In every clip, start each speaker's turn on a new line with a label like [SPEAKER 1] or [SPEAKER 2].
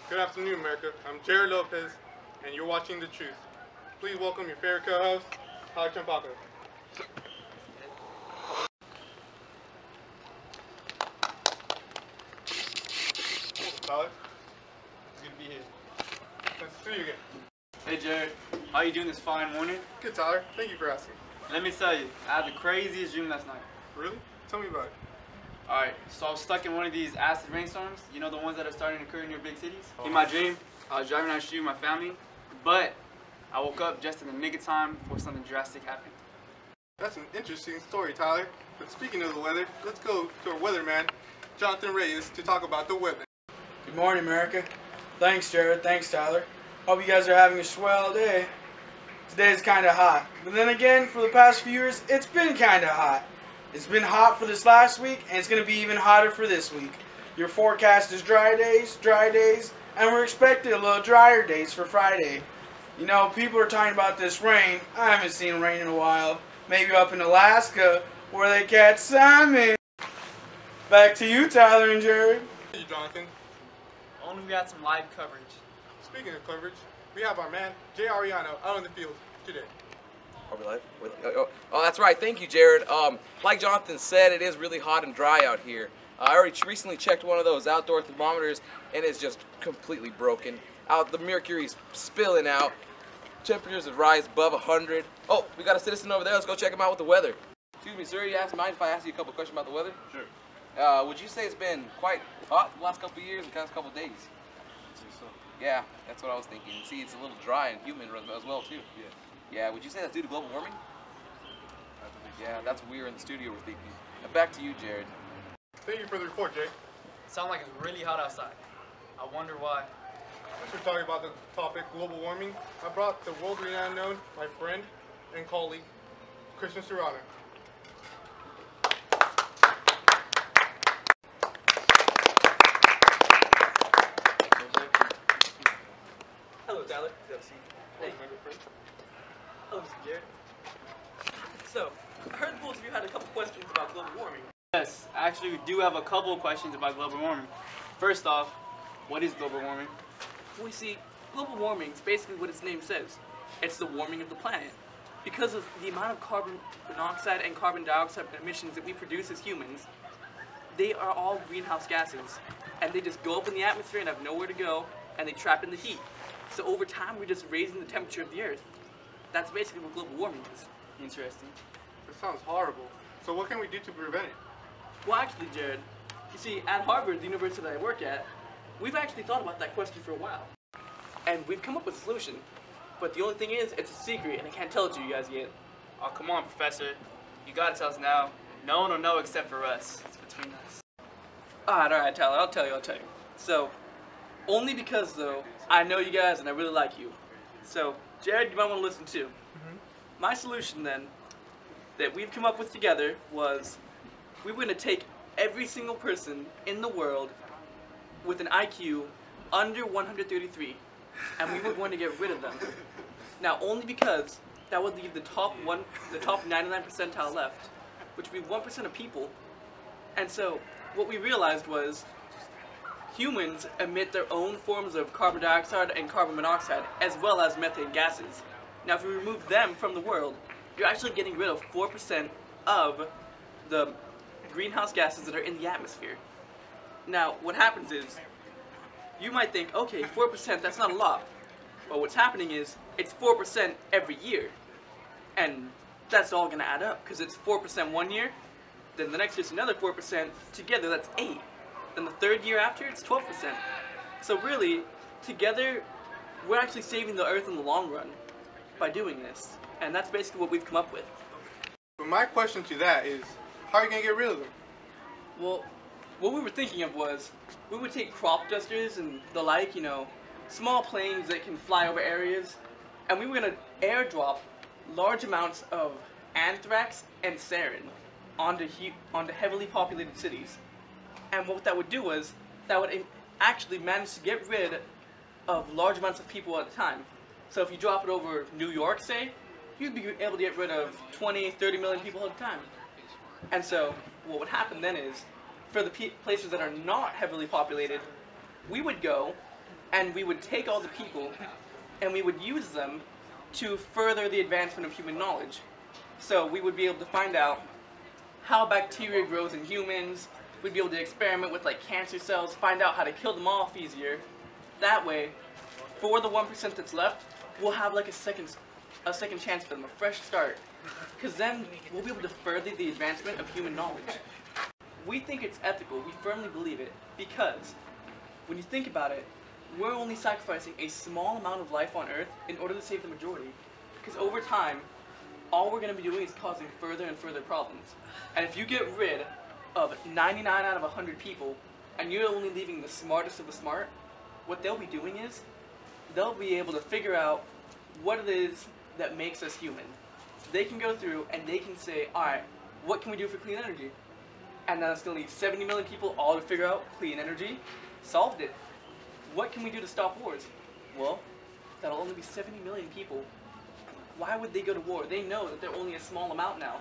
[SPEAKER 1] Good afternoon, America. I'm Jared Lopez, and you're watching The Truth. Please welcome your favorite co-host, Tyler Champaco. Tyler, it's good to be here. Nice to see you again.
[SPEAKER 2] Hey Jared, how you doing this fine morning?
[SPEAKER 1] Good, Tyler. Thank you for asking.
[SPEAKER 2] Let me tell you, I had the craziest dream last night.
[SPEAKER 1] Really? Tell me about it.
[SPEAKER 2] Alright, so I was stuck in one of these acid rainstorms, you know the ones that are starting to occur in your big cities? In my dream, I was driving down the street with my family, but I woke up just in the nick of time before something drastic happened.
[SPEAKER 1] That's an interesting story, Tyler. But speaking of the weather, let's go to our weatherman, Jonathan Reyes, to talk about the weather.
[SPEAKER 3] Good morning, America. Thanks, Jared. Thanks, Tyler. Hope you guys are having a swell day. Today is kind of hot. But then again, for the past few years, it's been kind of hot. It's been hot for this last week, and it's going to be even hotter for this week. Your forecast is dry days, and we're expecting a little drier days for Friday. You know, people are talking about this rain. I haven't seen rain in a while. Maybe up in Alaska, where they catch salmon. Back to you, Tyler and Jared.
[SPEAKER 1] Thank you, Jonathan.
[SPEAKER 2] Only we got some live coverage.
[SPEAKER 1] Speaking of coverage, we have our man, Jay Ariano, out on the field today.
[SPEAKER 4] Are we live? Oh, that's right. Thank you, Jared. Like Jonathan said, it is really hot and dry out here. I already recently checked one of those outdoor thermometers, and it's just completely broken. The mercury's spilling out. Temperatures have rise above 100. Oh, we got a citizen over there. Let's go check him out with the weather. Excuse me, sir. You mind if I ask you a couple questions about the weather?
[SPEAKER 1] Sure.
[SPEAKER 4] Would you say it's been quite hot the last couple of years and the past couple of days?
[SPEAKER 1] I think so.
[SPEAKER 4] Yeah, that's what I was thinking. See, it's a little dry and humid as well, too.
[SPEAKER 1] Yeah.
[SPEAKER 4] Yeah, would you say that's due to global warming? Yeah, that's what we were in the studio were thinking. Now back to you, Jared.
[SPEAKER 1] Thank you for the report, Jay.
[SPEAKER 2] Sounds like it's really hot outside. I wonder why.
[SPEAKER 1] Since we're talking about the topic global warming, I brought the world-renowned known, my friend and colleague, Christian Serrano.
[SPEAKER 5] Hello, Tyler. Hey. Hello, Mr. Jared. So, I heard both of you had a couple questions about global warming.
[SPEAKER 2] Yes, actually we do have a couple of questions about global warming. First off, what is global warming?
[SPEAKER 5] We see, global warming is basically what its name says. It's the warming of the planet. Because of the amount of carbon monoxide and carbon dioxide emissions that we produce as humans, they are all greenhouse gases. And they just go up in the atmosphere and have nowhere to go, and they trap in the heat. So over time, we're just raising the temperature of the Earth. That's basically what global warming is.
[SPEAKER 2] Interesting.
[SPEAKER 1] This sounds horrible. So what can we do to prevent it?
[SPEAKER 5] Well, actually, Jared, you see, at Harvard, the university that I work at, we've actually thought about that question for a while. And we've come up with a solution. But the only thing is, it's a secret, and I can't tell it to you guys yet.
[SPEAKER 2] Oh, come on, Professor. You gotta tell us now. No one will know except for us. It's between us.
[SPEAKER 5] Alright, Tyler, I'll tell you. So, only because, though, I know you guys and I really like you. So, Jared, you might want to listen too. My solution, then, that we've come up with together was we were going to take every single person in the world with an IQ under 133, and we were going to get rid of them. Now, only because that would leave the top 99 percentile left, which would be 1% of people. And so, what we realized was humans emit their own forms of carbon dioxide and carbon monoxide, as well as methane gases. Now, if we remove them from the world, you're actually getting rid of 4% of the greenhouse gases that are in the atmosphere. Now, what happens is, you might think, okay, 4%, that's not a lot. But what's happening is, it's 4% every year. And that's all going to add up, because it's 4% one year, then the next year's another 4%, together that's 8. Then the third year after, it's 12%. So really, together, we're actually saving the Earth in the long run by doing this. And that's basically what we've come up with.
[SPEAKER 1] But my question to that is, how are you going to get rid of them?
[SPEAKER 5] Well, what we were thinking of was, we would take crop dusters and the like, you know, small planes that can fly over areas, and we were going to airdrop large amounts of anthrax and sarin onto heavily populated cities. And what that would do was, that would actually manage to get rid of large amounts of people at a time. So if you drop it over New York, say, you'd be able to get rid of 20, 30 million people at a time. And so what would happen then is, for the places that are not heavily populated, we would go and we would take all the people and we would use them to further the advancement of human knowledge. So we would be able to find out how bacteria grows in humans. We'd be able to experiment with like cancer cells, find out how to kill them off easier. That way, for the 1% that's left, we'll have like a second chance for them, a fresh start. Because then we'll be able to further the advancement of human knowledge. We think it's ethical, we firmly believe it, because when you think about it, we're only sacrificing a small amount of life on Earth in order to save the majority. Because over time, all we're going to be doing is causing further and further problems. And if you get rid of 99 out of 100 people, and you're only leaving the smartest of the smart, what they'll be doing is, they'll be able to figure out what it is that makes us human. They can go through and they can say, alright, what can we do for clean energy? And then it's going to leave 70 million people all to figure out clean energy. Solved it. What can we do to stop wars? Well, that'll only be 70 million people. Why would they go to war? They know that they're only a small amount now.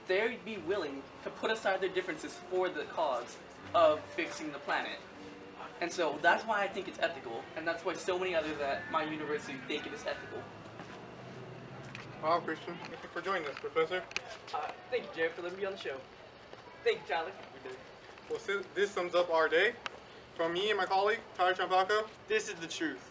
[SPEAKER 5] They'd be willing to put aside their differences for the cause of fixing the planet. And so that's why I think it's ethical, and that's why so many others at my university think it is ethical.
[SPEAKER 1] Wow, Christian. Thank you for joining us, Professor.
[SPEAKER 5] Thank you, Jared, for letting me on the show. Thank you, Tyler.
[SPEAKER 1] Well, this sums up our day. From me and my colleague, Tyler Champaco.
[SPEAKER 2] This is the truth.